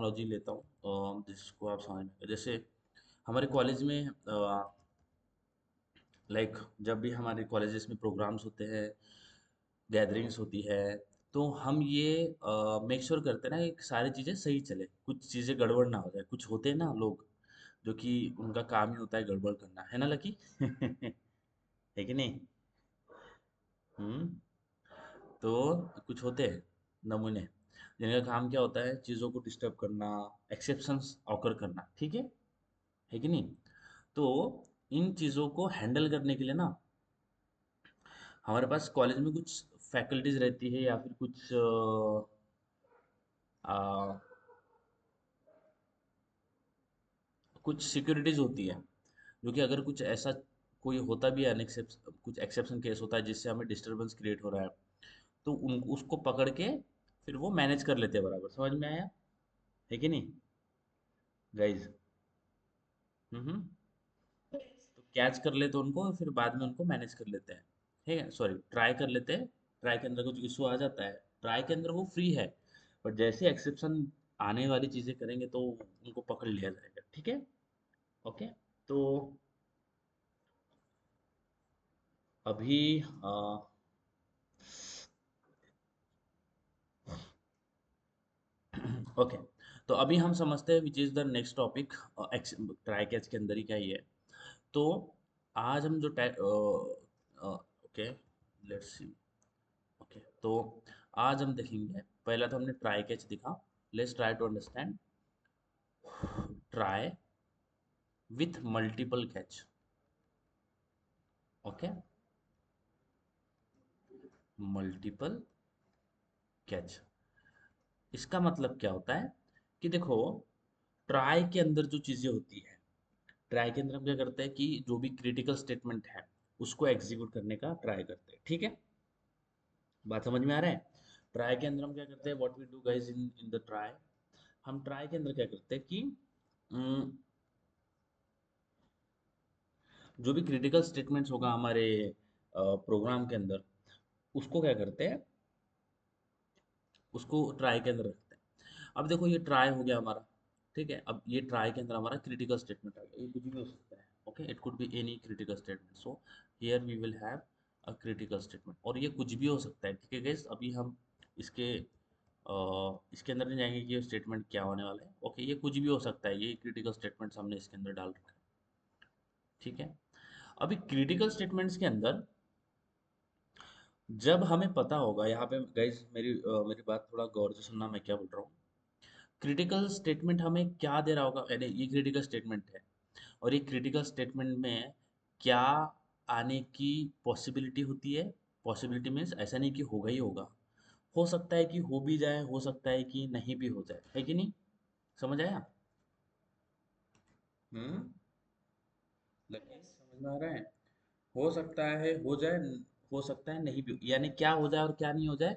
Analogy लेता हूँ जिसको आप समझ में, जैसे हमारे कॉलेज में लाइक जब भी हमारे कॉलेजेस में प्रोग्राम्स होते हैं, गैदरिंग्स होती है, तो हम ये मेक श्योर करते हैं ना कि सारी चीज़ें सही चले, कुछ चीज़ें गड़बड़ ना हो जाए। कुछ होते हैं ना लोग जो कि उनका काम ही होता है गड़बड़ करना, है ना लकी? है कि नहीं? हम्म। तो कुछ होते हैं नमूने जिनका काम क्या होता है, चीज़ों को डिस्टर्ब करना, एक्सेप्शंस ऑकर करना, ठीक है कि नहीं? तो इन चीज़ों को हैंडल करने के लिए ना हमारे पास कॉलेज में कुछ फैकल्टीज रहती है या फिर कुछ आ, कुछ सिक्योरिटीज होती है, जो कि अगर कुछ ऐसा कोई होता भी है कुछ एक्सेप्शन केस होता है जिससे हमें डिस्टरबेंस क्रिएट हो रहा है, तो उन उसको पकड़ के फिर वो मैनेज कर लेते हैं बराबर। समझ में आया? है कि नहीं गाइज? हम्म। तो कैच कर लेते हैं उनको, फिर बाद में उनको मैनेज कर लेते हैं। ठीक है, सॉरी, ट्राई कर लेते हैं। ट्राई के अंदर कुछ इशू आ जाता है, ट्राई के अंदर वो फ्री है, बट जैसे एक्सेप्शन आने वाली चीज़ें करेंगे तो उनको पकड़ लिया जाएगा। ठीक है, ओके। तो अभी ओके, तो अभी हम समझते हैं which is the next topic. Try catch के अंदर ही क्या ही है। तो आज हम जो ओके, लेट्स सी। ओके, तो आज हम देखेंगे, पहला तो हमने ट्राई कैच दिखा। Let's try to understand try with multiple catch. Okay, multiple catch, इसका मतलब क्या होता है कि देखो, ट्राई के अंदर जो चीजें होती है, ट्राई के अंदर हम क्या करते हैं कि जो भी क्रिटिकल स्टेटमेंट है उसको एग्जीक्यूट करने का ट्राई करते हैं। ठीक है, बात समझ में आ रहा है? ट्राई के अंदर हम क्या करते हैं, what we do guys in in the try, हम ट्राई के अंदर क्या करते हैं कि जो भी क्रिटिकल स्टेटमेंट्स होगा हमारे प्रोग्राम के अंदर, उसको क्या करते हैं, उसको ट्राई के अंदर रखते हैं। अब देखो ये ट्राई हो गया हमारा, ठीक है? अब ये ट्राई के अंदर हमारा क्रिटिकल स्टेटमेंट आ गया, ये कुछ भी हो सकता है। Okay, it could be any critical statement, so here we will have a critical statement, और ये कुछ भी हो सकता है। ठीक है गाइस, अभी हम इसके इसके अंदर नहीं जाएंगे कि ये स्टेटमेंट क्या होने वाला है। ओके, ये कुछ भी हो सकता है, ये क्रिटिकल स्टेटमेंट्स हमने इसके अंदर डाल रखा है। ठीक है, अभी क्रिटिकल स्टेटमेंट्स के अंदर जब हमें पता होगा, यहाँ पे गाइस मेरी बात थोड़ा गौर से सुनना, मैं क्या बोल रहा हूँ। क्रिटिकल स्टेटमेंट हमें क्या दे रहा होगा, यानी ये क्रिटिकल स्टेटमेंट है, और ये क्रिटिकल स्टेटमेंट में क्या आने की पॉसिबिलिटी होती है। पॉसिबिलिटी मीन्स ऐसा नहीं कि होगा ही होगा, हो सकता है कि हो भी जाए, हो सकता है कि नहीं भी हो जाए, है कि नहीं? समझ आया? हम्म। लगे समझ में आ रहा है? हो सकता है हो जाए, हो सकता है नहीं भी, यानी क्या हो जाए और क्या नहीं हो जाए।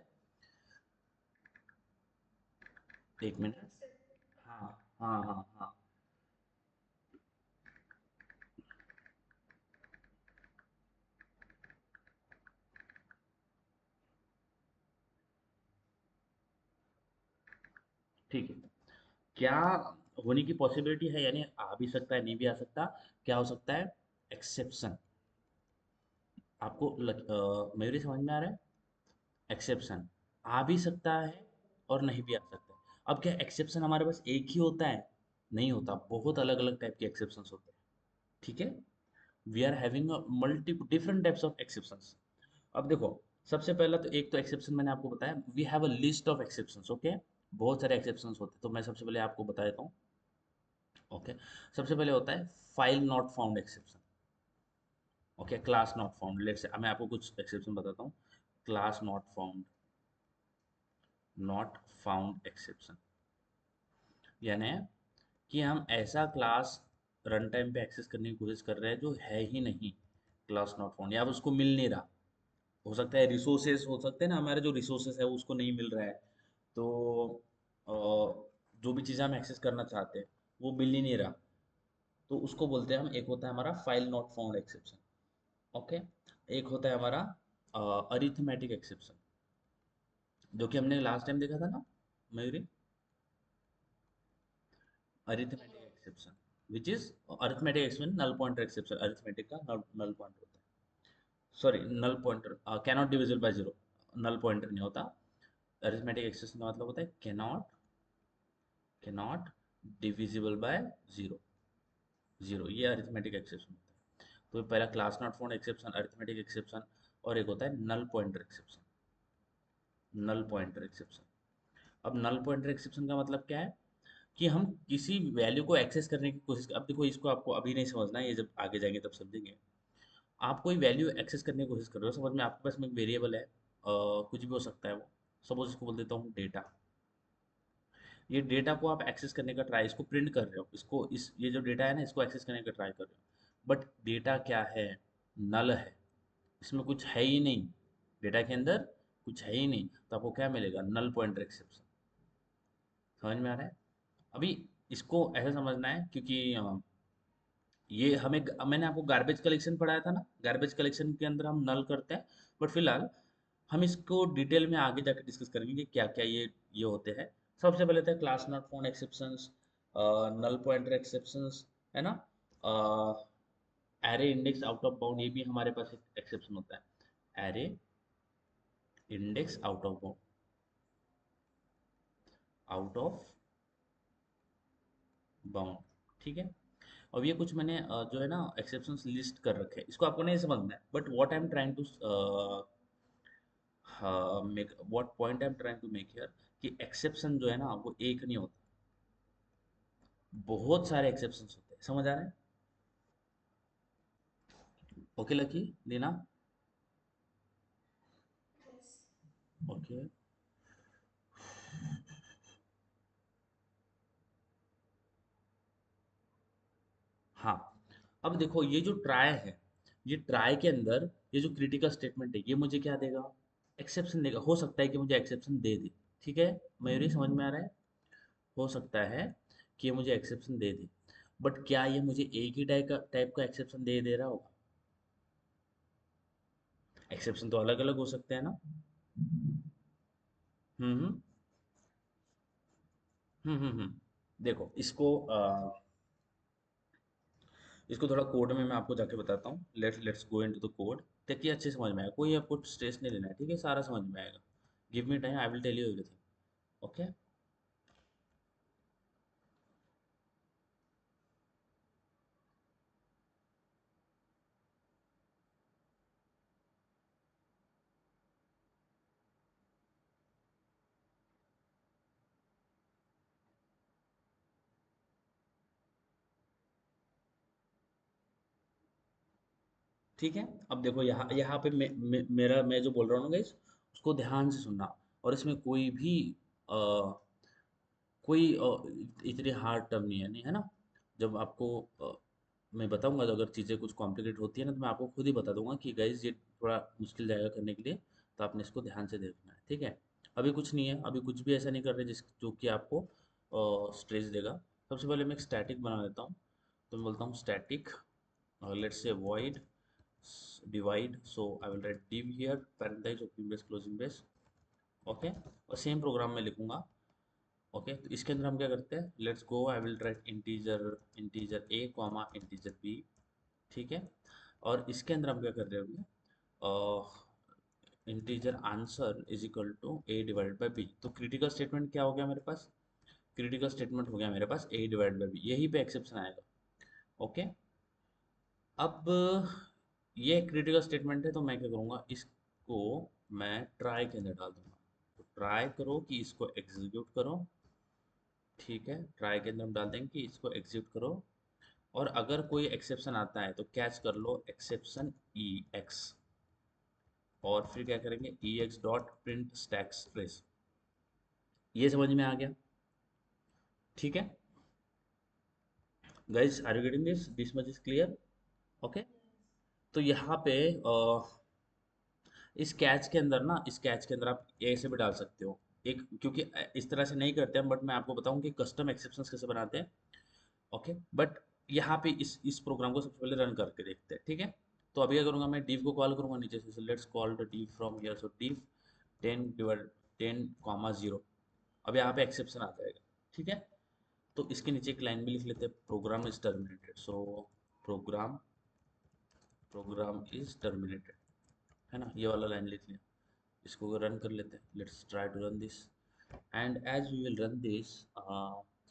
एक मिनट। हाँ हाँ हाँ हाँ, ठीक है। क्या होने की पॉसिबिलिटी है, यानी आ भी सकता है नहीं भी आ सकता। क्या हो सकता है? एक्सेप्शन। आपको मेरी समझ में आ रहा है? एक्सेप्शन आ भी सकता है और नहीं भी आ सकता है। अब क्या एक्सेप्शन हमारे पास एक ही होता है? नहीं होता, बहुत अलग अलग टाइप के एक्सेप्शंस होते हैं। ठीक है, we are having multi different types of exceptions. अब देखो, सबसे पहला तो एक तो एक्सेप्शन मैंने आपको बताया, we have a list of exceptions. Okay, बहुत सारे एक्सेप्शंस होते हैं, तो मैं सबसे पहले आपको बता देता हूँ। ओके, सबसे पहले होता है file not found exception. Okay, class not found, let's say मैं आपको कुछ एक्सेप्शन बताता हूँ। Class not found, not found exception, यानी कि हम ऐसा क्लास रन टाइम पे एक्सेस करने की कोशिश कर रहे हैं जो है ही नहीं, क्लास नॉट फाउंड, या उसको मिल नहीं रहा। हो सकता है रिसोर्सेज हो सकते हैं ना, हमारे जो रिसोर्सेज है उसको नहीं मिल रहा है, तो अ, जो भी चीज़ें हम एक्सेस करना चाहते हैं वो मिल ही नहीं रहा, तो उसको बोलते हैं हम, एक होता है हमारा file not found exception. Okay, एक होता है हमारा अरिथमेटिक एक्सेप्शन, जो कि हमने लास्ट टाइम देखा था ना Mayuri. Arithmetic exception which is arithmetic exception null pointer exception, arithmetic का नल पॉइंटर होता है, sorry null pointer cannot divisible by zero, null pointer नहीं होता। अरिथमेटिक एक्सेप्शन का मतलब होता है cannot divisible by zero, zero, ये अरिथमेटिक एक्सेप्शन होता है। तो पहला class not found exception, arithmetic exception, और एक होता है null pointer exception, null pointer exception. अब नल पॉइंटर एक्सेप्शन का मतलब क्या है कि हम किसी वैल्यू को एक्सेस करने की कोशिश अब देखो इसको आपको अभी नहीं समझना है, ये जब आगे जाएंगे तब समझेंगे। आप कोई वैल्यू एक्सेस करने की कोशिश कर रहे हो, समझ में आपके पास में एक वेरिएबल है, कुछ भी हो सकता है वो, सपोज इसको बोल देता हूँ डेटा। ये डेटा को आप एक्सेस करने का ट्राई, इसको प्रिंट कर रहे हो, इसको इस ये जो डेटा है ना इसको एक्सेस करने का ट्राई कर रहे हो, बट डेटा क्या है, नल है, इसमें कुछ है ही नहीं, डेटा के अंदर कुछ है ही नहीं, तो आपको क्या मिलेगा, नल पॉइंटर एक्सेप्शन। समझ में आ रहा है? अभी इसको ऐसे समझना है क्योंकि ये हमें मैंने आपको गार्बेज कलेक्शन पढ़ाया था ना, गार्बेज कलेक्शन के अंदर हम नल करते हैं, बट फिलहाल हम इसको डिटेल में आगे जाकर डिस्कस करेंगे कि क्या क्या ये होते हैं। सबसे पहले था class not found exceptions, null pointer exceptions, है ना, array index out of bound, ये भी हमारे पास एक एक्सेप्शन होता है, array index out of bound, out of bound, ठीक है। अब ये कुछ मैंने जो है ना एक्सेप्शंस लिस्ट कर रखे हैं, इसको आपको नहीं समझना है, but what I am trying to make, what point I am trying to make here, कि एक्सेप्शन जो है ना वो एक नहीं होता, बहुत सारे एक्सेप्शंस होते हैं, समझ आ रहा है? Okay Lucky Leena, okay. हाँ, अब देखो ये जो ट्राई है, ये ट्राई के अंदर ये जो क्रिटिकल स्टेटमेंट है ये मुझे क्या देगा, एक्सेप्शन देगा, हो सकता है कि मुझे एक्सेप्शन दे दे, ठीक है, मयूरी समझ में आ रहा है? हो सकता है कि ये मुझे एक्सेप्शन दे दे, बट क्या ये मुझे एक ही टाइप का एक्सेप्शन दे रहा होगा? एक्सेप्शन तो अलग अलग हो सकते हैं ना। हम्म। देखो इसको थोड़ा कोड में मैं आपको जाके बताता हूँ, let's go into the code, ताकि अच्छे समझ में आए, कोई आपको स्ट्रेस नहीं लेना है, ठीक है, सारा समझ में आएगा। Give me time, I will tell you everything. Okay, ठीक है। अब देखो यहाँ यहाँ पे मेरा मैं जो बोल रहा हूँ ना गाइस, उसको ध्यान से सुनना, और इसमें कोई भी अ, कोई इतनी हार्ड टर्म नहीं है, नहीं है ना। जब आपको मैं बताऊंगा, तो अगर चीज़ें कुछ कॉम्प्लिकेट होती है ना तो मैं आपको खुद ही बता दूंगा कि गाइज ये थोड़ा मुश्किल जाएगा करने के लिए, तो आपने इसको ध्यान से देखना है, ठीक है। अभी कुछ नहीं है, अभी कुछ भी ऐसा नहीं कर रहे जिस जो कि आपको स्ट्रेस देगा। सबसे पहले मैं एक स्टैटिक बना लेता हूँ, तो मैं बोलता हूँ static, let's say void divide, so I will write div here, parenthesis opening brace closing brace, okay, और सेम प्रोग्राम में लिखूंगा। ओके, तो इसके अंदर हम क्या करते हैं, let's go, I will write integer, integer A comma integer B, ठीक है। और इसके अंदर हम क्या कर रहे होंगे, integer answer is equal to A divide by B, तो क्रिटिकल स्टेटमेंट क्या हो गया मेरे पास, क्रिटिकल स्टेटमेंट हो गया मेरे पास ए डिवाइड बाई बी, यही पे एक्सेप्शन आएगा। ओके, अब ये क्रिटिकल स्टेटमेंट है, तो मैं क्या करूँगा, इसको मैं ट्राई के अंदर डाल दूंगा, तो ट्राई करो कि इसको एग्जीक्यूट करो, ठीक है, ट्राई के अंदर हम डाल देंगे कि इसको एग्जीक्यूट करो, और अगर कोई एक्सेप्शन आता है तो कैच कर लो एक्सेप्शन ई एक्स, और फिर क्या करेंगे, e x dot print stack trace, ये समझ में आ गया? ठीक है guys, are you getting this much is clear? Okay, तो यहाँ पे इस कैच के अंदर ना, इस कैच के अंदर आप ऐसे भी डाल सकते हो एक, क्योंकि इस तरह से नहीं करते हैं, बट मैं आपको बताऊं कि कस्टम एक्सेप्शंस कैसे बनाते हैं। ओके, बट यहाँ पे इस प्रोग्राम को सबसे पहले रन करके देखते हैं, ठीक है। तो अभी क्या करूँगा, मैं div को कॉल करूँगा नीचे से, let's call the div from here, so div 10 divide 10 comma 0, अब यहाँ पे एक्सेप्शन आ जाएगा, ठीक है। तो इसके नीचे एक लाइन भी लिख लेते हैं, program is terminated. So program program is terminated, है ना, ये वाला लाइन लिख लिया। इसको रन कर लेते हैं, let's try to run this, and as we will run this,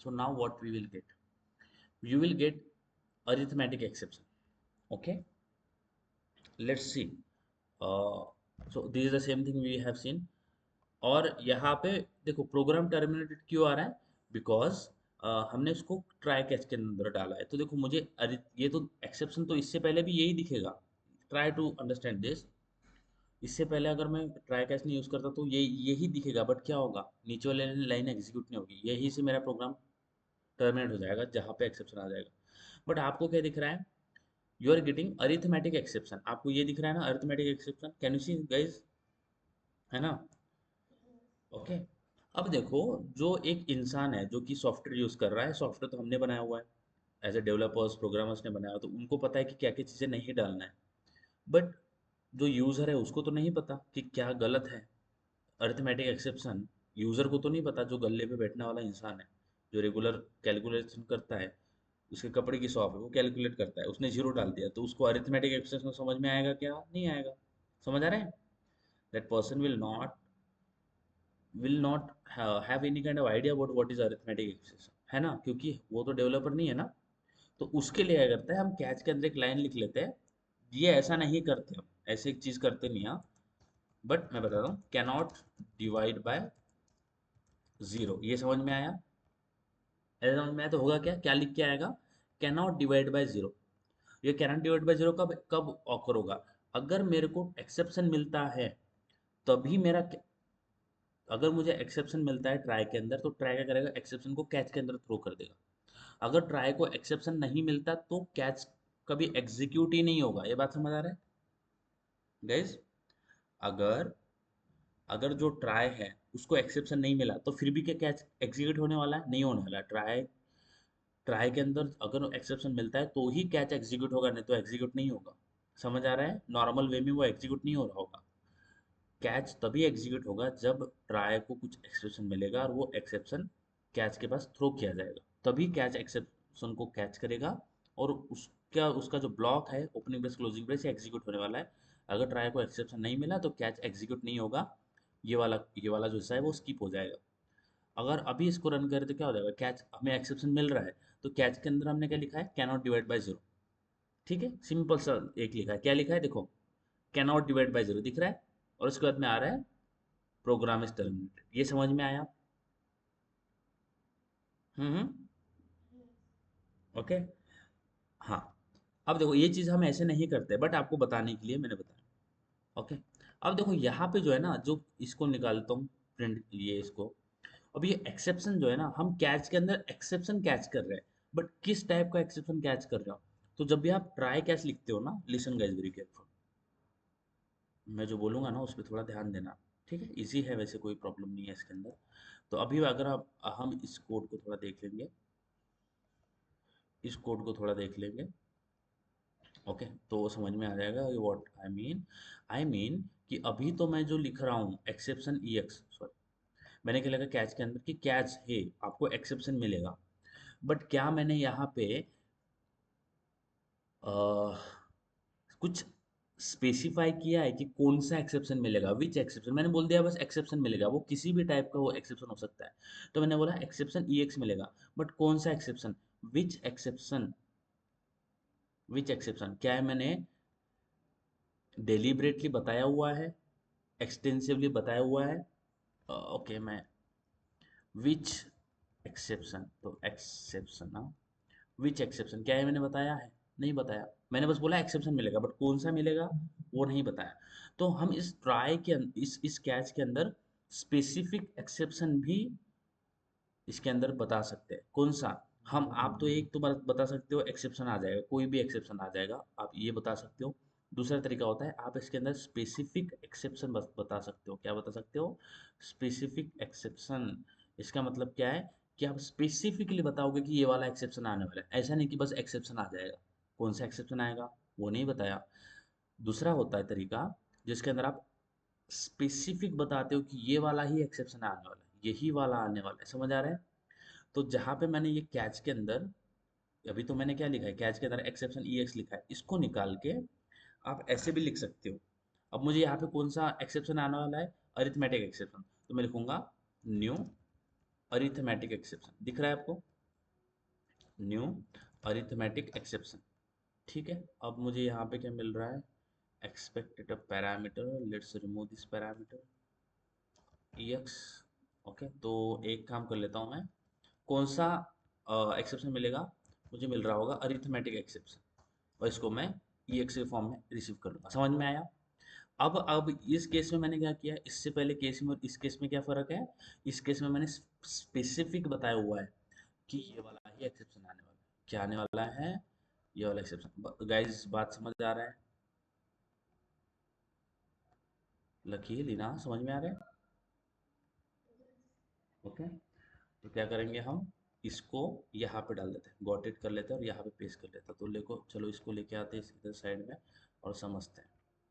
so now what we will get, you will get arithmetic exception. Okay, let's see. So this is the same thing we have seen. और यहाँ पे देखो programme terminated क्यों आ रहा है, because हमने इसको try catch के अंदर डाला है। तो देखो मुझे अरे ये तो एक्सेप्शन तो इससे पहले भी यही दिखेगा, ट्राई टू अंडरस्टैंड दिस। इससे पहले अगर मैं ट्राई कैच नहीं यूज़ करता तो ये यही दिखेगा, बट क्या होगा, नीचे वाले लाइन एग्जीक्यूट नहीं होगी, यही से मेरा प्रोग्राम टर्मिनेट हो जाएगा जहाँ पे एक्सेप्शन आ जाएगा। बट आपको क्या दिख रहा है, you are getting arithmetic exception, आपको ये दिख रहा है ना arithmetic exception, can you see guys, है ना। ओके, अब देखो, जो एक इंसान है जो कि सॉफ्टवेयर यूज़ कर रहा है, सॉफ्टवेयर तो हमने बनाया हुआ है, एज ए डेवलपर्स प्रोग्रामर्स ने बनाया, तो उनको पता है कि क्या क्या चीज़ें नहीं डालना है। बट जो यूज़र है उसको तो नहीं पता कि क्या गलत है। अरिथमेटिक एक्सेप्शन यूज़र को तो नहीं पता, जो गल्ले पे बैठने वाला इंसान है, जो रेगुलर कैलकुलेशन करता है, उसके कपड़े की शॉप है, वो कैलकुलेट करता है, उसने जीरो डाल दिया, तो उसको अरिथमेटिक एक्सेप्शन समझ में आएगा क्या, नहीं आएगा। समझ आ रहा है, that person will not have any kind of idea about what is arithmetic expression, है ना, क्योंकि वो तो डेवलपर नहीं है ना। तो उसके लिए क्या करते हैं, हम कैच के अंदर एक लाइन लिख लेते हैं। ये ऐसा नहीं करते, हम ऐसे एक चीज करते नहीं, हाँ। बट मैं बता रहा हूँ, कैनॉट डिवाइड बाय जीरो, ये समझ में आया। ऐसा समझ में आया तो होगा क्या, क्या लिख के आएगा, कैनॉट डिवाइड बाय जीरो। ये कैनॉट डिवाइड बाय जीरो कब कब ऑकर होगा, अगर मेरे को एक्सेप्शन मिलता है तभी मेरा, अगर मुझे एक्सेप्शन मिलता है ट्राई के अंदर, तो ट्राई क्या करेगा, एक्सेप्शन को कैच के अंदर थ्रो कर देगा। अगर ट्राई को एक्सेप्शन नहीं मिलता तो कैच कभी एग्जीक्यूट ही नहीं होगा। ये बात समझ आ रहा है गाइज। अगर अगर जो ट्राई है उसको एक्सेप्शन नहीं मिला तो फिर भी क्या कैच एग्जीक्यूट होने वाला है, नहीं होने वाला। ट्राई ट्राई के अंदर अगर एक्सेप्शन मिलता है तो ही कैच एग्जीक्यूट होगा, नहीं तो एग्जीक्यूट नहीं होगा। समझ आ रहा है, नॉर्मल वे में वो एग्जीक्यूट नहीं हो रहा होगा। कैच तभी एग्जीक्यूट होगा जब ट्राई को कुछ एक्सेप्शन मिलेगा और वो एक्सेप्शन कैच के पास थ्रो किया जाएगा, तभी कैच एक्सेप्शन को कैच करेगा और उसका उसका जो ब्लॉक है opening brace closing brace execute होने वाला है। अगर ट्राई को एक्सेप्शन नहीं मिला तो कैच एग्जीक्यूट नहीं होगा, ये वाला जो हिस्सा है वो स्किप हो जाएगा। अगर अभी इसको रन करें तो क्या हो जाएगा, कैच हमें एक्सेप्शन मिल रहा है, तो कैच के अंदर हमने क्या लिखा है, कैनॉट डिवाइड बाय जीरो। ठीक है, सिंपल सा एक लिखा है, क्या लिखा है देखो, कैनॉट डिवाइड बाय जीरो दिख रहा है, और उसके बाद में आ रहा है प्रोग्राम इज टर्मिनेटेड। ये समझ में आया। हम्म। ओके। हाँ, अब देखो ये चीज़ हम ऐसे नहीं करते, बट आपको बताने के लिए मैंने बताया। ओके, अब देखो यहाँ पे जो है ना, जो इसको निकालता हूँ प्रिंट, ये इसको, अब ये एक्सेप्शन जो है ना, हम कैच के अंदर एक्सेप्शन कैच कर रहे हैं, बट किस टाइप का एक्सेप्शन कैच कर रहे हो। तो जब भी आप ट्राई कैच लिखते हो ना, लिसन गाइस वेरी केयरफुल, मैं जो बोलूँगा ना उस पर थोड़ा ध्यान देना। ठीक है, इजी है वैसे, कोई प्रॉब्लम नहीं है इसके अंदर। तो अभी अगर आप हम इस कोड को थोड़ा देख लेंगे, इस कोड को थोड़ा देख लेंगे। ओके, तो वो समझ में आ जाएगा व्हाट आई मीन कि अभी तो मैं जो लिख रहा हूँ एक्सेप्शन ई एक्स, सॉरी, मैंने क्या लगा कैच के अंदर कि कैच है, आपको एक्सेप्शन मिलेगा। बट क्या मैंने यहाँ पे कुछ स्पेसिफाई किया है कि कौन सा एक्सेप्शन मिलेगा, विच एक्सेप्शन, मैंने बोल दिया बस एक्सेप्शन मिलेगा, वो किसी भी टाइप का वो एक्सेप्शन हो सकता है। तो मैंने बोला एक्सेप्शन ई एक्स मिलेगा, बट कौन सा एक्सेप्शन, विच एक्सेप्शन, विच एक्सेप्शन क्या है, मैंने डेलिबरेटली बताया हुआ है, एक्सटेंसिवली बताया हुआ है। ओके, मैं विच एक्सेप्शन, तो एक्सेप्शन, हाँ, विच एक्सेप्शन क्या है मैंने बताया है, नहीं बताया। मैंने बस बोला एक्सेप्शन मिलेगा, बट कौन सा मिलेगा वो नहीं बताया। तो हम इस ट्राई के इस कैच के अंदर स्पेसिफिक एक्सेप्शन भी इसके अंदर बता सकते हैं। कौन सा, हम आप तो एक तो बता सकते हो एक्सेप्शन आ जाएगा, कोई भी एक्सेप्शन आ जाएगा, आप ये बता सकते हो। दूसरा तरीका होता है आप इसके अंदर स्पेसिफिक एक्सेप्शन बता सकते हो। क्या बता सकते हो, स्पेसिफिक एक्सेप्शन। इसका मतलब क्या है कि आप स्पेसिफिकली बताओगे कि ये वाला एक्सेप्शन आने वाला है, ऐसा नहीं कि बस एक्सेप्शन आ जाएगा। कौन सा एक्सेप्शन आएगा वो नहीं बताया। दूसरा होता है तरीका जिसके अंदर आप स्पेसिफिक बताते हो कि ये वाला ही एक्सेप्शन आने वाला है, यही वाला आने वाला है। समझ आ रहा है। तो जहाँ पे मैंने ये कैच के अंदर, अभी तो मैंने क्या लिखा है, कैच के अंदर एक्सेप्शन ई एक्स लिखा है, इसको निकाल के आप ऐसे भी लिख सकते हो। अब मुझे यहाँ पे कौन सा एक्सेप्शन आने वाला है, अरिथमेटिक एक्सेप्शन, तो मैं लिखूंगा न्यू अरिथमेटिक एक्सेप्शन। दिख रहा है आपको, न्यू अरिथमेटिक एक्सेप्शन। ठीक है, अब मुझे यहाँ पे क्या मिल रहा है, expected parameter, let's remove this parameter ex। Okay, तो एक काम कर लेता हूँ मैं, कौन सा एक्सेप्शन मिलेगा, मुझे मिल रहा होगा अरिथमेटिक एक्सेप्शन, और इसको मैं ex के फॉर्म में रिसीव कर लूंगा। समझ में आया? अब इस केस में मैंने क्या किया, इससे पहले केस में और इस केस में क्या फ़र्क है, इस केस में मैंने स्पेसिफिक बताया हुआ है कि ये वाला ही एक्सेप्शन आने वाला है। क्या आने वाला है, ये वाला एक्सेप्शन। गाइस बात समझ आ रहा है? लकीर लीना समझ में आ रहा है? ओके, तो क्या करेंगे हम, इसको यहाँ पे डाल देते हैं, गॉट इट कर लेते हैं और यहाँ पे पेस्ट कर लेते हैं। तो लेको चलो इसको लेके आते हैं इधर साइड में और समझते हैं।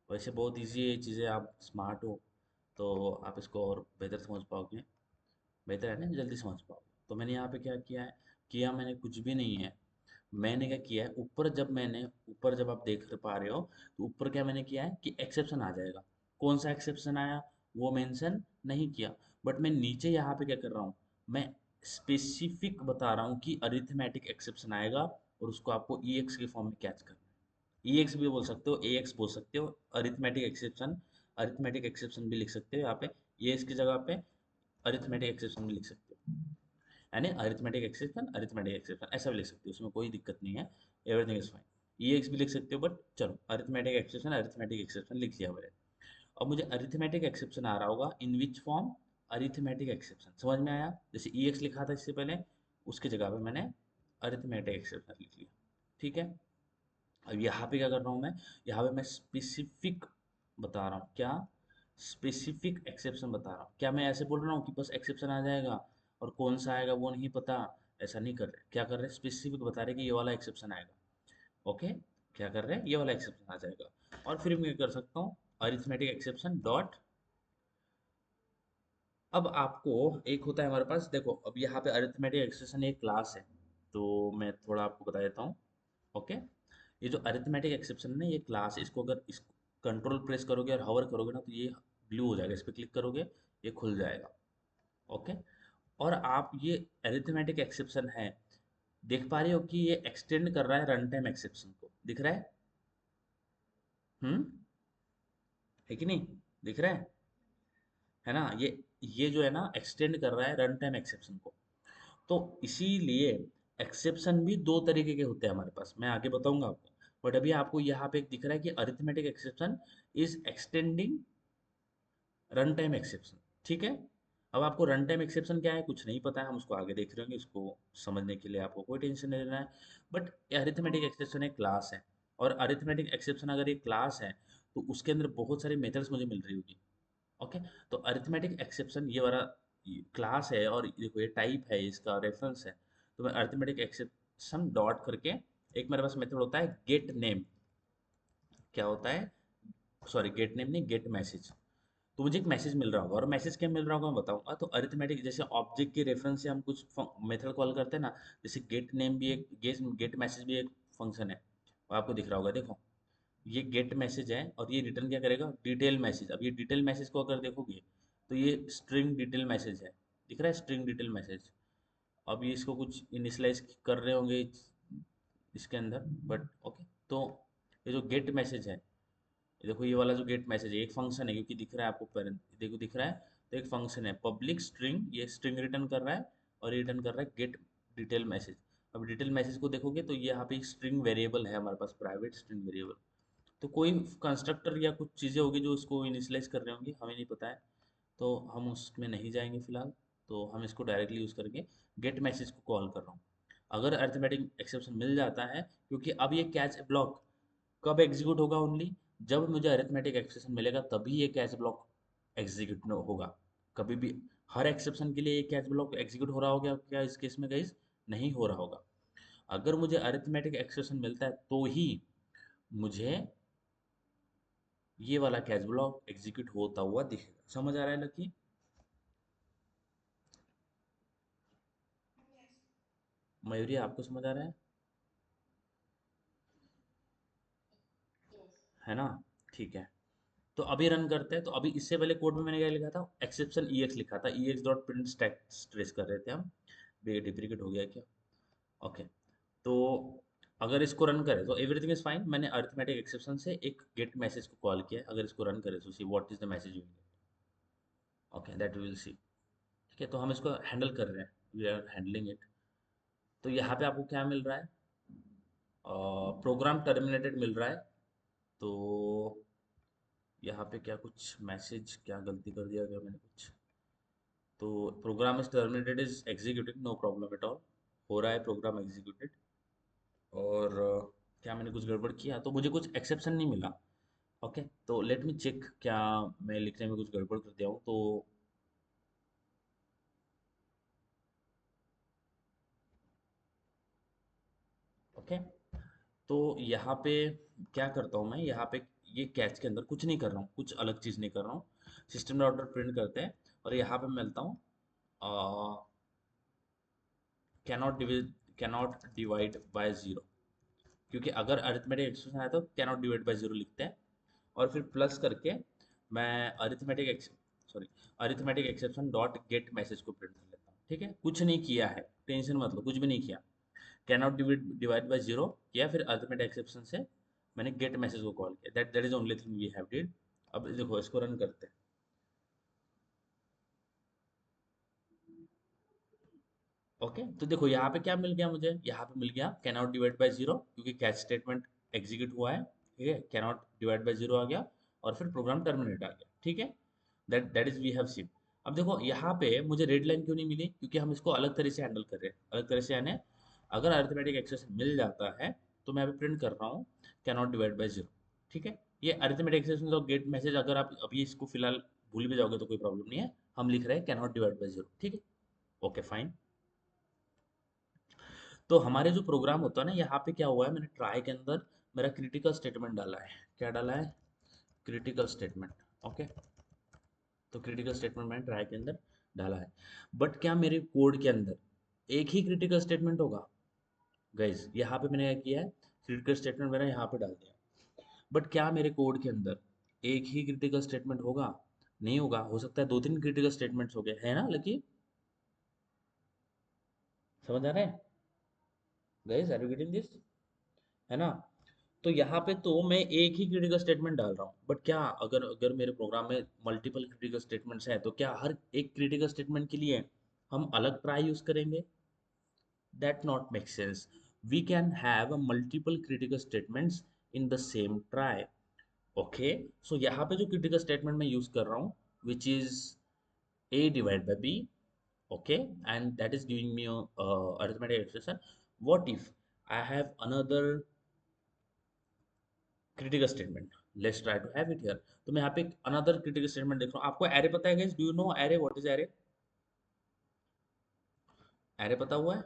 वैसे बहुत इजी है ये चीज़ें, आप स्मार्ट हो तो आप इसको और बेहतर समझ पाओगे, बेहतर है ना, जल्दी समझ पाओगे। तो मैंने यहाँ पे क्या किया है, किया मैंने कुछ भी नहीं है। मैंने क्या किया है, ऊपर जब आप देख पा रहे हो, तो ऊपर क्या मैंने किया है कि एक्सेप्शन आ जाएगा। कौन सा एक्सेप्शन आया वो मेंशन नहीं किया, बट मैं नीचे यहाँ पे क्या कर रहा हूँ, मैं स्पेसिफिक बता रहा हूँ कि अरिथमेटिक एक्सेप्शन आएगा और उसको आपको ई एक्स के फॉर्म में कैच करना है। ई एक्स भी बोल सकते हो, ए एक्स बोल सकते हो, अरिथमेटिक एक्सेप्शन भी लिख सकते हो यहाँ पे, ये इसकी जगह पे अरिथमेटिक एक्सेप्शन भी लिख सकते हो, यानी अरिथमेटिक एक्सेप्शन ऐसा भी लिख सकते हो, उसमें कोई दिक्कत नहीं है, everything is fine. E x भी लिख सकते हो, बट चलो अरिथमेटिक एक्सेप्शन लिख लिया मैंने। अब मुझे अरिथमेटिक एक्सेप्शन आ रहा होगा इन विच फॉर्म, अरिथमेटिक एक्सेप्शन। समझ में आया? जैसे ई एक्स लिखा था इससे पहले, उसकी जगह पे मैंने अरिथमेटिक एक्सेप्शन लिख लिया। ठीक है, अब यहाँ पे क्या कर रहा हूँ मैं, यहाँ पे मैं स्पेसिफिक बता रहा हूँ। क्या? स्पेसिफिक एक्सेप्शन बता रहा हूँ। क्या मैं ऐसे बोल रहा हूँ कि बस एक्सेप्शन आ जाएगा और कौन सा आएगा वो नहीं पता, ऐसा नहीं कर रहे। क्या कर रहे हैं, स्पेसिफिक बता रहे कि ये वाला एक्सेप्शन आएगा। ओके, क्या कर रहे हैं, ये वाला एक्सेप्शन आ जाएगा। और फिर मैं क्या कर सकता हूँ, अरिथमेटिक एक्सेप्शन डॉट। अब आपको एक होता है हमारे पास, देखो अब यहाँ पे अरिथमेटिक एक्सेप्शन एक क्लास है, तो मैं थोड़ा आपको बता देता हूँ। ओके, ये जो अरिथमेटिक एक्सेप्शन है ना, ये क्लास है। इसको अगर इस कंट्रोल प्रेस करोगे और हवर करोगे ना, तो ये ब्लू हो जाएगा, इस पर क्लिक करोगे ये खुल जाएगा। ओके, और आप ये अरिथमेटिक एक्सेप्शन है, देख पा रहे हो कि ये एक्सटेंड कर रहा है रन टाइम एक्सेप्शन को, दिख रहा है? हम्म, है कि नहीं, दिख रहा है ना? ये जो है ना, एक्सटेंड कर रहा है रन टाइम एक्सेप्शन को। तो इसीलिए एक्सेप्शन भी दो तरीके के होते हैं हमारे पास, मैं आगे बताऊंगा आपको। बट अभी आपको यहाँ पे एक दिख रहा है कि arithmetic exception is extending run time exception. ठीक है, अब आपको रन टाइम एक्सेप्शन क्या है कुछ नहीं पता है, हम उसको आगे देख रहे होंगे, इसको समझने के लिए आपको कोई टेंशन नहीं लेना है। बट अरिथमेटिक एक्सेप्शन एक क्लास है, और अरिथमेटिक एक्सेप्शन अगर एक क्लास है, तो उसके अंदर बहुत सारी मेथड्स मुझे मिल रही होगी। ओके, तो अरिथमेटिक एक्सेप्शन ये वाला क्लास है, और देखो ये टाइप है, इसका रेफरेंस है। तो मैं अरिथमेटिक एक्सेप्शन डॉट करके, एक मेरे पास मेथड होता है गेट नेम। क्या होता है, सॉरी गेट नेम नहीं, गेट मैसेज। तो मुझे एक मैसेज मिल रहा होगा, और मैसेज क्या मिल रहा होगा मैं बताऊंगा। तो अरिथमेटिक जैसे ऑब्जेक्ट के रेफरेंस से हम कुछ मेथड कॉल करते हैं ना, जैसे गेट नेम भी एक, गेट मैसेज भी एक फंक्शन है, वो आपको दिख रहा होगा। देखो ये गेट मैसेज है, और ये रिटर्न क्या करेगा, डिटेल मैसेज। अब ये डिटेल मैसेज को अगर देखोगे, तो ये स्ट्रिंग डिटेल मैसेज है, दिख रहा है, स्ट्रिंग डिटेल मैसेज। अब ये इसको कुछ इनिशलाइज कर रहे होंगे इसके अंदर, बट ओके। तो ये जो गेट मैसेज है, ये देखो, ये वाला जो गेट मैसेज है एक फंक्शन है, क्योंकि दिख रहा है आपको पेरेंट, देखो दिख रहा है, तो एक फंक्शन है पब्लिक स्ट्रिंग, ये स्ट्रिंग रिटर्न कर रहा है, और ये रिटर्न कर रहा है गेट डिटेल मैसेज। अब डिटेल मैसेज को देखोगे तो ये यहाँ पे एक स्ट्रिंग वेरिएबल है हमारे पास, प्राइवेट स्ट्रिंग वेरिएबल। तो कोई कंस्ट्रक्टर या कुछ चीज़ें होगी जो इसको इनिशियलाइज कर रहे होंगे, हमें नहीं पता है, तो हम उसमें नहीं जाएंगे फिलहाल। तो हम इसको डायरेक्टली यूज़ करके गेट मैसेज को कॉल कर रहा हूँ। अगर अरिथमेटिक एक्सेप्शन मिल जाता है, क्योंकि अब ये कैच ब्लॉक कब एग्जीक्यूट होगा, ओनली जब मुझे अरिथमेटिक एक्सेप्शन मिलेगा तभी ये कैच ब्लॉक एग्जीक्यूट होगा। कभी भी हर एक्सेप्शन के लिए ये कैच ब्लॉक एग्जीक्यूट हो रहा होगा क्या इस केस में गाइस? नहीं हो रहा होगा। अगर मुझे अरिथमेटिक एक्सेप्शन मिलता है तो ही मुझे ये वाला कैच ब्लॉक एग्जीक्यूट होता हुआ दिखेगा। समझ आ रहा है लकी? मयूरी आपको समझ आ रहा है ना? ठीक है। तो अभी रन करते हैं। तो अभी इससे पहले कोड में मैंने क्या लिखा था, एक्सेप्शन ई एक्स लिखा था, e x dot print stack trace कर रहे थे हम। डुप्लीकेट हो गया क्या? ओके। तो अगर इसको रन करें तो एवरीथिंग इज फाइन। मैंने अरिथमेटिक एक्सेप्शन से एक गेट मैसेज को कॉल किया है। अगर इसको रन करें तो see what is the message you get. Okay, that will see. ठीक है, तो हम इसको हैंडल कर रहे हैं, वी आर हैंडलिंग इट। तो यहाँ पे आपको क्या मिल रहा है? प्रोग्राम टर्मिनेटेड मिल रहा है। तो यहाँ पे क्या कुछ मैसेज, क्या गलती कर दिया क्या मैंने कुछ? तो program is terminated is executing, no problem at all. हो रहा है प्रोग्राम एग्जीक्यूटेड। और क्या मैंने कुछ गड़बड़ किया? तो मुझे कुछ एक्सेप्शन नहीं मिला। ओके, तो लेट मी चेक, क्या मैं लिखने में कुछ गड़बड़ कर दिया हूँ तो। ओके, तो यहाँ पे क्या करता हूँ मैं, यहाँ पे ये कैच के अंदर कुछ नहीं कर रहा हूँ, कुछ अलग चीज़ नहीं कर रहा हूँ। सिस्टम डॉट आउट प्रिंट करते हैं और यहाँ पे मिलता हूँ कैनॉट डिवाइड बाय जीरो। क्योंकि अगर अरिथमेटिक एक्सप्रेशन आया तो कैनॉट डिवाइड बाय जीरो लिखते हैं। और फिर प्लस करके मैं arithmetic exception dot gate message को प्रिंट कर लेता हूँ। ठीक है, कुछ नहीं किया है, टेंशन मत लो, कुछ भी नहीं किया। कैनॉट डिवाइड बाय जीरो किया, फिर अरिथमेटिक एक्सेप्शन से मैंने गेट मैसेज को कॉल किया। That that is only thing we have did. अब देखो, इसको रन करते हैं। ओके, तो देखो यहाँ पे क्या मिल गया मुझे, यहाँ पे मिल गया कैनॉट डिवाइड बाय जीरो, क्योंकि कैच स्टेटमेंट एग्जीक्यूट हुआ है। ठीक है, कैनॉट डिवाइड बाय जीरो आ गया और फिर प्रोग्राम टर्मिनेट आ गया। ठीक है, that that is we have seen. अब देखो यहाँ पे मुझे रेड लाइन क्यों नहीं मिली, क्योंकि हम इसको अलग तरह से हैंडल कर रहे हैं। अलग तरह से यानी अगर अरिथमेटिक एक्सप्रेशन मिल जाता है तो मैं अभी प्रिंट कर रहा हूँ कैनॉट डिवाइड बाय जीरो। ठीक है, ये अरिथमेटिक एक्सप्रेशन और गेट मैसेज अगर आप अभी इसको फिलहाल भूल भी जाओगे तो कोई प्रॉब्लम नहीं है। हम लिख रहे हैं कैनॉट डिवाइड बाय जीरो। ठीक है, ओके फाइन। तो हमारे जो प्रोग्राम होता है ना, यहाँ पे क्या हुआ है, मैंने ट्राई के अंदर मेरा क्रिटिकल स्टेटमेंट डाला है। क्या डाला है? Critical statement. ओके, तो क्रिटिकल स्टेटमेंट मैंने ट्राई के अंदर डाला है। बट क्या मेरे कोड के अंदर एक ही क्रिटिकल स्टेटमेंट होगा? गाइज, यहाँ पे मैंने क्या किया है, क्रिटिकल स्टेटमेंट मैंने यहाँ पे डाल दिया। बट क्या मेरे कोड के अंदर एक ही क्रिटिकल स्टेटमेंट होगा? नहीं होगा, हो सकता है दो तीन क्रिटिकल स्टेटमेंट्स हो गए, है ना? लेकिन समझ आ रहा है guys, are you getting this? है ना? तो यहाँ पे तो मैं एक ही क्रिटिकल स्टेटमेंट डाल रहा हूँ। बट क्या अगर अगर मेरे प्रोग्राम में मल्टीपल क्रिटिकल स्टेटमेंट्स हैं तो क्या हर एक क्रिटिकल स्टेटमेंट के लिए हम अलग ट्राई यूज करेंगे? That not make sense. We can have a multiple critical statements in the same try. Okay, so यहाँ पे जो क्रिटिकल स्टेटमेंट मैं यूज कर रहा हूँ which is a divide by b. Okay, and that is giving me a arithmetic expression. What if I have another critical statement? Let's try to have it here. तो मैं यहाँ पे another critical statement देख रहा हूँ। आपको array पता है guys? Do you know array? What is array? Array पता हुआ है?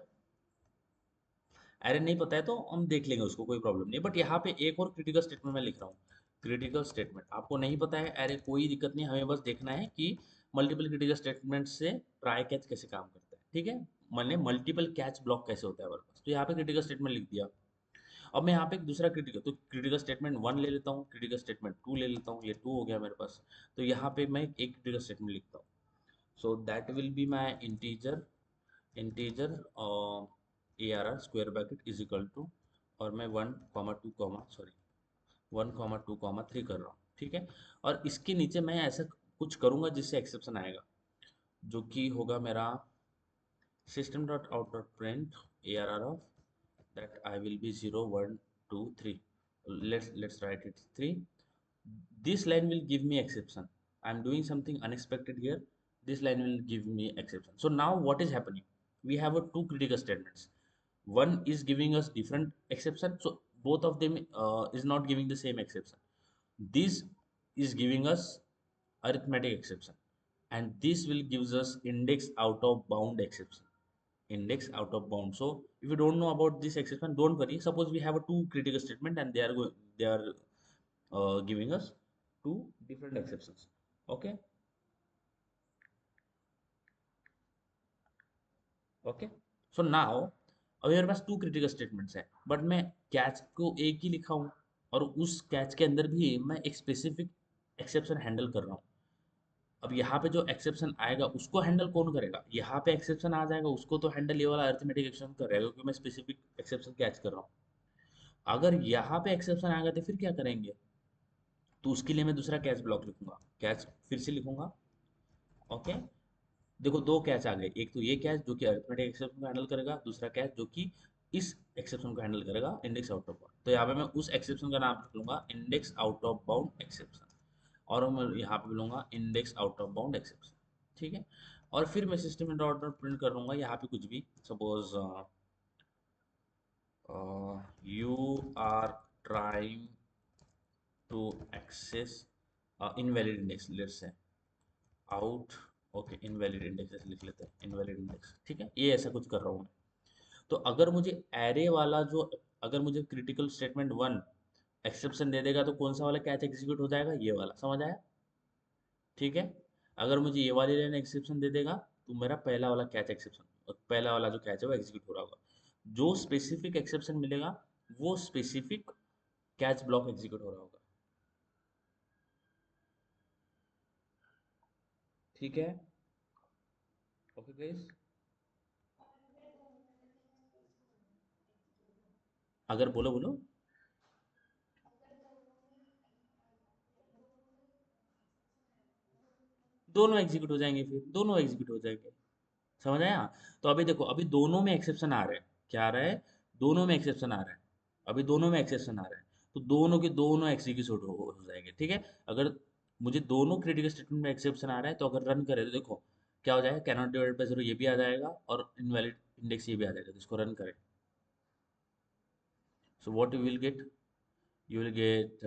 एरे नहीं पता है तो हम देख लेंगे उसको, कोई प्रॉब्लम नहीं है। बट यहाँ पे एक और क्रिटिकल स्टेटमेंट मैं लिख रहा हूँ। क्रिटिकल स्टेटमेंट आपको नहीं पता है एरे, कोई दिक्कत नहीं, हमें बस देखना है कि मल्टीपल क्रिटिकल स्टेटमेंट से ट्राई कैच कैसे काम करता है। ठीक है, मैंने मल्टीपल कैच ब्लॉक कैसे होता है हमारे पास, तो यहाँ पे क्रिटिकल स्टेटमेंट लिख दिया। अब मैं यहाँ पे एक दूसरा क्रिटिकल, तो क्रिटिकल स्टेटमेंट वन ले लेता हूँ, क्रिटिकल स्टेटमेंट टू ले लेता हूँ, ये टू हो गया मेरे पास। तो यहाँ पे मैं एक क्रिटिकल स्टेटमेंट लिखता हूँ। So that will be my integer A R R square bracket is equal to, और मैं one comma two comma sorry one comma two comma three कर रहा हूँ। ठीक है, और इसके नीचे मैं ऐसा कुछ करूँगा जिससे एक्सेप्शन आएगा, जो कि होगा मेरा system dot out dot print arr of that I will be 0 1 2 3. Let's write it 3. This line will give me exception. I'm doing something unexpected here. This line will give me exception. So now what is happening? We have a two critical statements. One is giving us different exception, so both of them is not giving the same exception. This is giving us arithmetic exception, and this will gives us index out of bound exception. Index out of bound. So if you don't know about this exception, don't worry. Suppose we have a two critical statement and they are giving us two different exceptions. Okay, okay. So now अभी मेरे पास to critical statements है, but मैं catch को एक ही लिखा हूँ, और उस कैच के अंदर भी मैं एक स्पेसिफिक एक्सेप्शन हैंडल कर रहा हूँ। अब यहाँ पे जो एक्सेप्शन आएगा उसको हैंडल कौन करेगा? यहाँ पे एक्सेप्शन आ जाएगा, उसको तो हैंडल ये वाला अरिथमेटिक एक्सेप्शन करेगा, क्योंकि मैं स्पेसिफिक एक्सेप्शन कैच कर रहा हूँ। अगर यहाँ पे एक्सेप्शन आएगा तो फिर क्या करेंगे? तो उसके लिए मैं दूसरा कैच ब्लॉक लिखूंगा, कैच फिर से लिखूंगा। ओके, देखो दो कैच आ गए, एक तो ये कैच जो कि अरिथमेटिक एक्सेप्शन को हैंडल करेगा, दूसरा कैच जो कि इस एक्सेप्शन को हैंडल करेगा, इंडेक्स आउट ऑफ बाउंड। तो यहाँ पे मैं उस एक्सेप्शन का नाम लिख लूंगा index out of bound exception, और मैं यहाँ पे लूंगा index out of bound exception. ठीक है, और फिर मैं सिस्टम डॉट डॉट प्रिंट कर लूंगा यहाँ पे कुछ भी, suppose you are trying to access invalid index, let's say out. Okay, invalid index ऐसे लिख लेते हैं, इनवैलिड इंडेक्स। ठीक है, ये ऐसा कुछ कर रहा हूँ मैं। तो अगर मुझे एरे वाला जो, अगर मुझे क्रिटिकल स्टेटमेंट वन एक्सेप्शन दे देगा तो कौन सा वाला कैच एग्जीक्यूट हो जाएगा? ये वाला, समझ आया? ठीक है, अगर मुझे ये वाली लाइन एक्सेप्शन दे देगा तो मेरा पहला वाला कैच एक्सेप्शन, पहला वाला जो कैच है वो एग्जीक्यूट हो रहा होगा। जो स्पेसिफिक एक्सेप्शन मिलेगा वो स्पेसिफिक कैच ब्लॉक एग्जीक्यूट हो रहा होगा। ठीक है, ओके गाइस। अगर बोलो बोलो। दोनों एग्जीक्यूट हो जाएंगे, फिर दोनों एग्जीक्यूट हो जाएंगे, समझ आया? तो अभी देखो, अभी दोनों में एक्सेप्शन आ रहा है, क्या आ रहा है? दोनों में एक्सेप्शन आ रहा है, अभी दोनों में एक्सेप्शन आ रहा है, तो दोनों के दोनों एग्जीक्यूट हो जाएंगे। ठीक है, अगर मुझे दोनों क्रिटिकल स्टेटमेंट में एक्सेप्शन आ रहा है तो अगर रन करें तो देखो क्या हो जाएगा, कैनॉट डिवाइड बाय जीरो ये भी आ जाएगा, और इनवैलिड इंडेक्स ये भी आ जाएगा, तो इसको रन करें। So what you will get, you will get,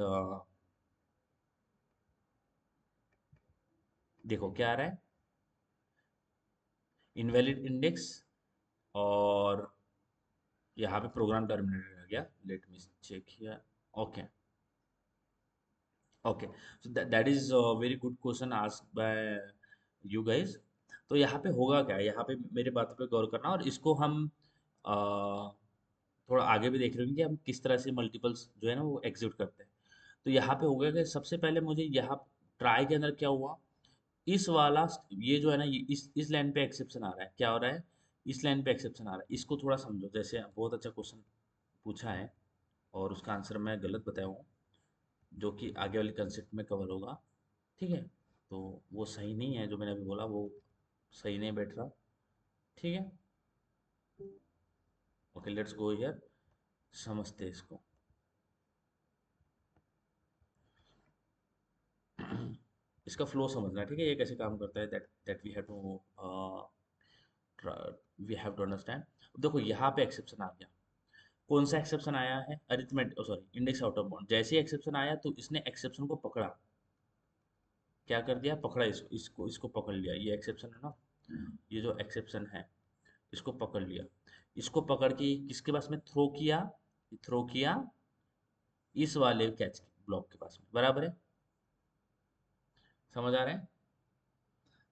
देखो क्या आ रहा है, इनवैलिड इंडेक्स, और यहाँ पे प्रोग्राम टर्मिनेटेड आ गया, let me check here. Okay, okay, so that is very good question asked by you guys. तो यहाँ पे होगा क्या, यहाँ पे मेरे बातों पे गौर करना, और इसको हम थोड़ा आगे भी देख रहे होंगे कि हम किस तरह से मल्टीपल्स जो है ना वो एग्जीक्यूट करते हैं। तो यहाँ पे हो गया कि सबसे पहले मुझे यहाँ ट्राई के अंदर क्या हुआ, इस वाला, ये जो है ना, ये इस लाइन पे एक्सेप्शन आ रहा है, क्या हो रहा है, इस लाइन पे एक्सेप्शन आ रहा है। इसको थोड़ा समझो, जैसे बहुत अच्छा क्वेश्चन पूछा है और उसका आंसर मैं गलत बताया हूँ, जो कि आगे वाले कंसेप्ट में कवर होगा। ठीक है, तो वो सही नहीं है, जो मैंने अभी बोला वो सही नहीं बैठ रहा। ठीक है, ओके, लेट्स गो हियर, समझते हैं इसको। इसका फ्लो समझना, ठीक है, ये कैसे काम करता है, that that we have to understand. देखो यहाँ पे एक्सेप्शन आ गया, कौन सा एक्सेप्शन आया है? Arithmetic, sorry, index out of bound. जैसे ही एक्सेप्शन आया तो इसने एक्सेप्शन को पकड़ा, क्या कर दिया, पकड़ा, इसको इसको पकड़ लिया, ये एक्सेप्शन है ना, ये जो एक्सेप्शन है इसको पकड़ लिया, इसको पकड़ के किसके पास में थ्रो किया, थ्रो किया इस वाले कैच ब्लॉक के पास में, बराबर है? समझ आ रहा है?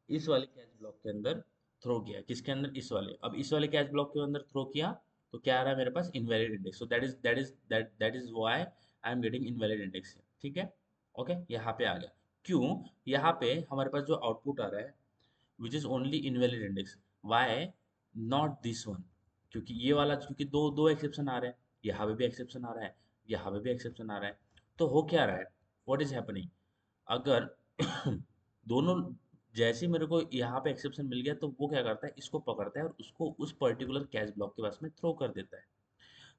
इस वाले कैच ब्लॉक के अंदर थ्रो किया, किसके अंदर, इस वाले, अब इस वाले कैच ब्लॉक के अंदर थ्रो किया, तो क्या आ रहा है मेरे पास, invalid index. So that is why I am getting invalid index. ठीक है, ओके, यहाँ पे आ गया। क्यों? यहाँ पे हमारे पास जो आउटपुट आ रहा है which is only invalid index, why not this one? क्योंकि ये वाला, क्योंकि दो दो एक्सेप्शन आ रहे हैं, यहाँ पे भी एक्सेप्शन आ रहा है, यहाँ पे भी एक्सेप्शन आ रहा है, तो हो क्या रहा है, व्हाट इज हैपनिंग, अगर दोनों, जैसे ही मेरे को यहाँ पे एक्सेप्शन मिल गया तो वो क्या करता है, इसको पकड़ता है और उसको उस पर्टिकुलर कैच ब्लॉक के पास में थ्रो कर देता है।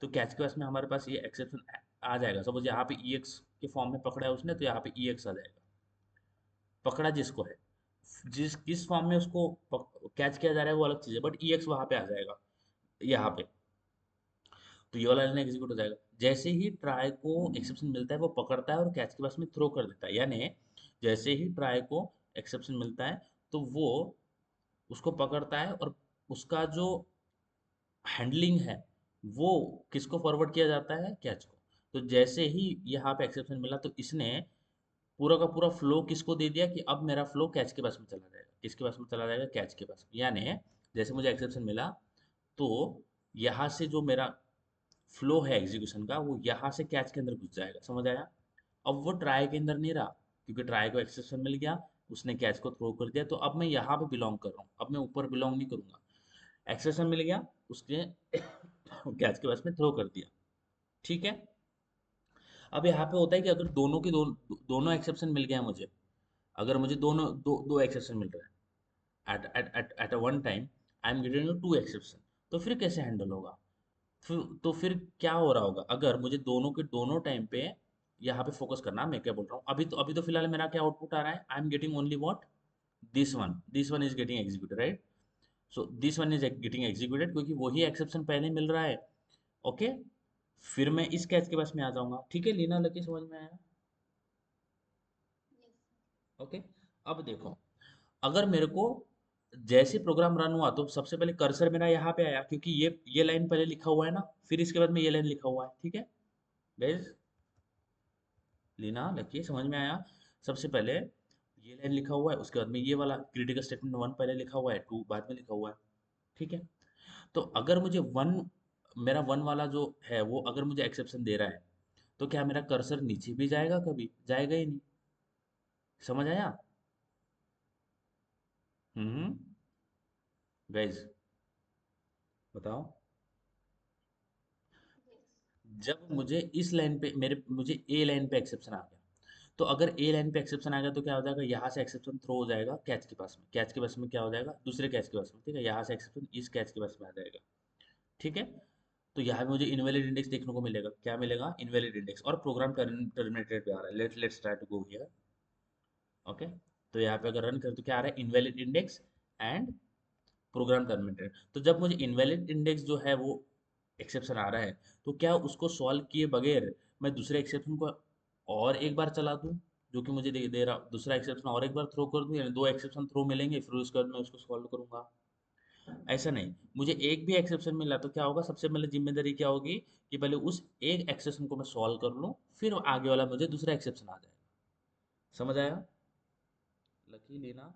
तो कैच के पास में हमारे पास ये एक्सेप्शन आ जाएगा, सपोज यहाँ पे ई एक्स के फॉर्म में पकड़ा है उसने, तो यहाँ पे ई एक्स आ जाएगा, पकड़ा जिसको है, जिस किस फॉर्म में उसको कैच किया जा रहा है वो अलग चीज़ है, बट ई एक्स वहाँ पे आ जाएगा, यहाँ पे। तो ये वाला लाइन एग्जीक्यूट हो जाएगा, जैसे ही ट्राई को एक्सेप्शन मिलता है वो पकड़ता है और कैच के पास में थ्रो कर देता है, यानी जैसे ही ट्राई को एक्सेप्शन मिलता है तो वो उसको पकड़ता है, और उसका जो हैंडलिंग है वो किसको फॉरवर्ड किया जाता है, कैच को। तो जैसे ही यहाँ पे एक्सेप्शन मिला तो इसने पूरा का पूरा फ्लो किसको दे दिया, कि अब मेरा फ्लो कैच के पास में चला जाएगा, किसके पास में चला जाएगा, कैच के पास में। यानी जैसे मुझे एक्सेप्शन मिला तो यहाँ से जो मेरा फ्लो है एग्जीक्यूशन का वो यहाँ से कैच के अंदर घुस जाएगा, समझ आया? अब वो ट्राई के अंदर नहीं रहा, क्योंकि ट्राई को एक्सेप्शन मिल गया, उसने कैच को थ्रो कर दिया, तो अब मैं यहाँ पे बिलोंग कर रहा हूँ, अब मैं ऊपर बिलोंग नहीं करूंगा। एक्सेप्शन मिल गया, उसने कैच के पास में थ्रो कर दिया, ठीक है। अब यहाँ पे होता है कि अगर दोनों एक्सेप्शन मिल गया मुझे, अगर मुझे दोनों दो एक्सेप्शन मिल रहा है at a one time, I am getting two exception, तो फिर कैसे हैंडल होगा? फिर क्या हो रहा होगा अगर मुझे दोनों के दोनों टाइम पे यहाँ पे फोकस करना, मैं क्या बोल रहा हूँ, अभी तो फिलहाल मेरा क्या आउटपुट आ रहा है, आई am getting only what, this one is getting executed, right? So this one is getting executed, क्योंकि वही एक्सेप्शन पहले मिल रहा है। ओके, फिर मैं इस कैच के पास में आ जाऊंगा, ठीक है, लीना लकी समझ में आया? ओके, अब देखो, अगर मेरे को जैसे प्रोग्राम रन हुआ तो सबसे पहले कर्सर मेरा यहाँ पे आया, क्योंकि ये लाइन पहले लिखा हुआ है ना, फिर इसके बाद में ये लाइन लिखा हुआ है, ठीक है गाइस? लीना लकी समझ में आया? सबसे पहले ये लाइन लिखा हुआ है, उसके बाद में ये वाला क्रिटिकल स्टेटमेंट वन पहले लिखा हुआ है, टू बाद में लिखा हुआ है, ठीक है। तो अगर मुझे वन, मेरा वन वाला जो है वो अगर मुझे एक्सेप्शन दे रहा है, तो क्या मेरा कर्सर नीचे भी जाएगा? कभी जाएगा ही नहीं, समझ आया? हम्म, गाइस बताओ। जब मुझे इस लाइन पे मुझे ए लाइन पे एक्सेप्शन आ गया, तो अगर ए लाइन पे एक्सेप्शन आ गया तो क्या हो जाएगा, यहाँ से एक्सेप्शन थ्रो हो जाएगा कैच के पास में, कैच के पास में क्या हो जाएगा, दूसरे कैच के पास में, ठीक है, यहाँ से एक्सेप्शन इस कैच के पास में आ जाएगा, ठीक है। तो यहाँ पे मुझे इनवैलिड इंडेक्स देखने को मिलेगा, क्या मिलेगा, इनवैलिड इंडेक्स, और प्रोग्राम टर्मिनेटेड पे आ रहा है, let's try to go here. Okay, तो यहाँ पे अगर रन करें तो क्या आ रहा है, invalid index and program terminated. तो जब मुझे इनवैलिड इंडेक्स जो है वो एक्सेप्शन आ रहा है, तो क्या उसको सॉल्व किए बगैर मैं दूसरे एक्सेप्शन को और एक बार चला दूं, जो कि मुझे दे रहा दूसरा एक्सेप्शन और एक बार थ्रो कर दूं, यानी दो एक्सेप्शन थ्रो मिलेंगे, फिर उसके बाद मैं उसको सॉल्व करूंगा? ऐसा नहीं, मुझे एक भी एक्सेप्शन मिला तो क्या होगा, सबसे पहले जिम्मेदारी क्या होगी, कि पहले उस एक एक्सेप्शन को मैं सॉल्व कर लूं, फिर आगे वाला मुझे दूसरा एक्सेप्शन आ जाएगा, समझ आया? लकी लेना,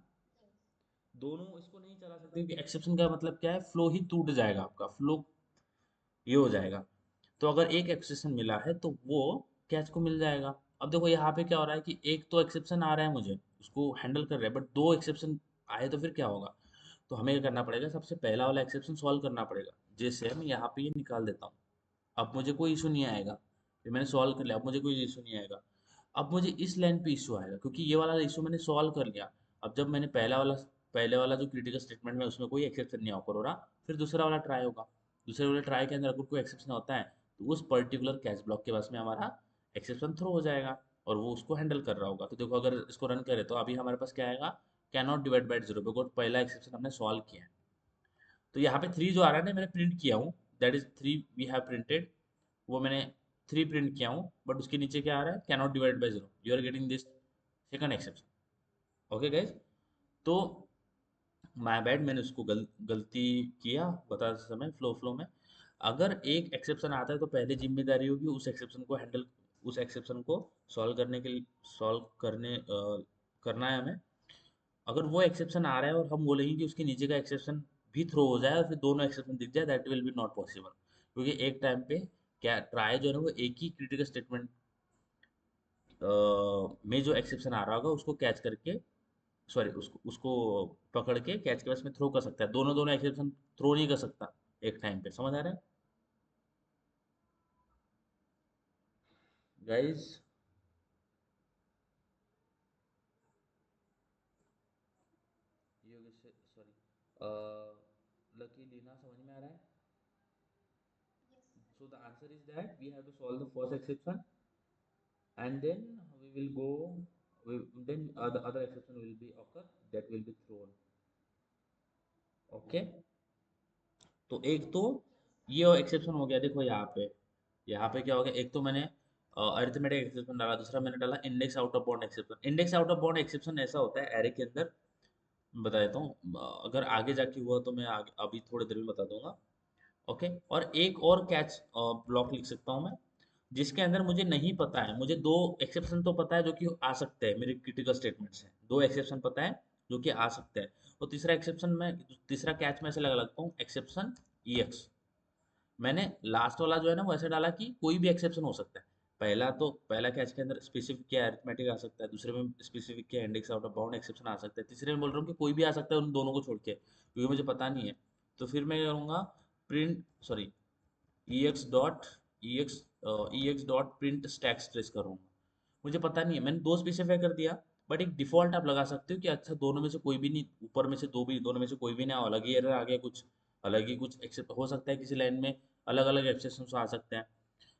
दोनों इसको नहीं चला सकते, क्योंकि एक्सेप्शन का मतलब क्या है, फ्लो ही टूट जाएगा, आपका फ्लो ये हो जाएगा। तो अगर एक एक्सेप्शन मिला है तो वो कैच को मिल जाएगा। अब देखो यहाँ पे क्या हो रहा है कि एक तो एक्सेप्शन आ रहा है, मुझे उसको हैंडल कर रहे हैं, बट दो एक्सेप्शन आए तो फिर क्या होगा? तो हमें क्या करना पड़ेगा, सबसे पहला वाला एक्सेप्शन सॉल्व करना पड़ेगा, जैसे मैं यहाँ पे ये निकाल देता हूँ। अब मुझे कोई इशू नहीं आएगा, ये मैंने सॉल्व कर लिया, अब मुझे कोई इशू नहीं आएगा। अब मुझे इस लाइन पे इशू आएगा, क्योंकि ये वाला इशू मैंने सॉल्व कर लिया। अब जब मैंने पहले वाला जो क्रिटिकल स्टेटमेंट में उसमें कोई एक्सेप्शन नहीं ऑफर हो रहा, फिर दूसरा वाला ट्राई होगा। दूसरे वाले ट्राई के अंदर अगर कोई एक्सेप्शन होता है, तो उस पर्टिकुलर कैच ब्लॉक के पास में हमारा एक्सेप्शन थ्रो हो जाएगा, और वो उसको हैंडल कर रहा होगा। तो देखो, अगर इसको रन करें तो अभी हमारे पास क्या आएगा, can not divide by zero, because पहला एक्सेप्शन हमने सॉल्व किया है। तो यहाँ पे थ्री जो आ रहा है ना, मैंने प्रिंट किया हूँ, that is three we have printed, वो मैंने थ्री प्रिंट किया हूँ, बट उसके नीचे क्या आ रहा है, cannot divide by zero, you are getting this second exception. Okay guys, तो माय बैड, मैंने उसको गलती किया बताते समय, फ्लो में। अगर एक एक्सेप्शन आता है तो पहले जिम्मेदारी होगी उस एक्सेप्शन को हैंडल, उस एक्सेप्शन को सॉल्व करने के लिए, सॉल्व करने करना है हमें। अगर वो एक्सेप्शन आ रहा है और हम बोलेंगे कि उसके नीचे का एक्सेप्शन भी थ्रो हो जाए और फिर दोनों एक्सेप्शन दिख जाए, that will B not possible, क्योंकि एक टाइम पे क्या ट्राई जो है ना, वो एक ही क्रिटिकल स्टेटमेंट में जो एक्सेप्शन आ रहा होगा उसको कैच करके, सॉरी उसको उसको पकड़ के कैच के पास में थ्रो कर सकता है, दोनों दोनों एक्सेप्शन थ्रो नहीं कर सकता एक टाइम पे, समझ आ रहा है guys? Yogesh, sorry, Lucky Leena, समझ में आ रहा है? So the answer is that we have to solve the first exception, and then we will go, then the other exception will be occur, that will be thrown. Okay, तो एक तो ये exception हो गया, देखो यहाँ पे क्या हो गया, एक तो मैंने अरिथमेटिक एक्सेप्शन डाला, दूसरा मैंने डाला index out of bound exception. Index out of bound exception ऐसा होता है एरे के अंदर, बता देता हूँ, अगर आगे जाके हुआ तो मैं आगे अभी थोड़ी देर में बता दूंगा। ओके, और एक और कैच ब्लॉक लिख सकता हूँ मैं, जिसके अंदर मुझे नहीं पता है, मुझे दो एक्सेप्शन तो पता है जो कि आ सकते हैं, मेरे क्रिटिकल स्टेटमेंट्स हैं, दो एक्सेप्शन पता है जो कि आ सकते हैं, और तीसरा एक्सेप्शन में, तीसरा कैच में ऐसे लगा लगता हूँ, एक्सेप्शन ई एक्स, मैंने लास्ट वाला जो है ना वो ऐसे डाला कि कोई भी एक्सेप्शन हो सकता है। पहला कैच के अंदर स्पेसिफिक क्या अरिथमेटिक आ सकता है, दूसरे में स्पेसिफिक क्या index out of bound exception आ सकता है, तीसरे में बोल रहा हूँ कि कोई भी आ सकता है उन दोनों को छोड़ के, क्योंकि मुझे पता नहीं है। तो फिर मैं करूँगा print sorry ex dot ex ex dot print stack stress करूँगा। मुझे पता नहीं है, मैंने दो स्पेसिफाई कर दिया। बट एक डिफॉल्ट आप लगा सकते हो कि अच्छा दोनों में से कोई भी नहीं, ऊपर में से दो भी, दोनों में से कोई भी नहीं, अलग ही एरर आ गया कुछ, अलग ही कुछ एक्सेप्ट हो सकता है, किसी लाइन में अलग अलग एक्सेप्शन आ सकते हैं।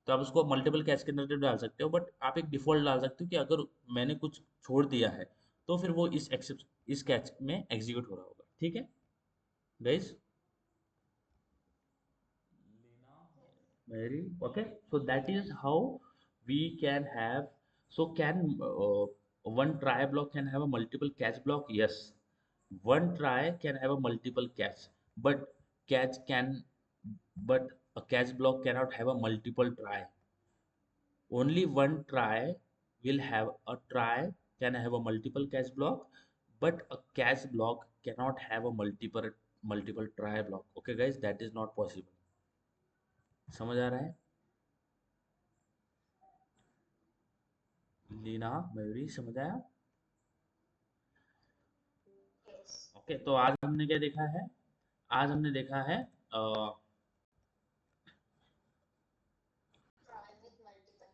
तो आप उसको मल्टीपल कैच के अंदर डाल सकते हो, बट आप एक डिफॉल्ट डाल सकते हो कि अगर मैंने कुछ छोड़ दिया है तो फिर वो इस कैच में एग्जीक्यूट हो रहा होगा। ठीक है guys? Very okay. So that is how we can have. So can one try block can have a multiple catch block? Yes, one try can have a multiple catch, but catch can, but a catch block cannot have a multiple try. Only one try will have a try can have a multiple catch block, but a catch block cannot have a multiple try block. Okay, guys, that is not possible. समझ आ रहा है? लीना, मयूरी, समझ आया? Okay, तो आज हमने क्या देखा है? आज हमने देखा है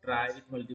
ट्राई विथ मल्टीपल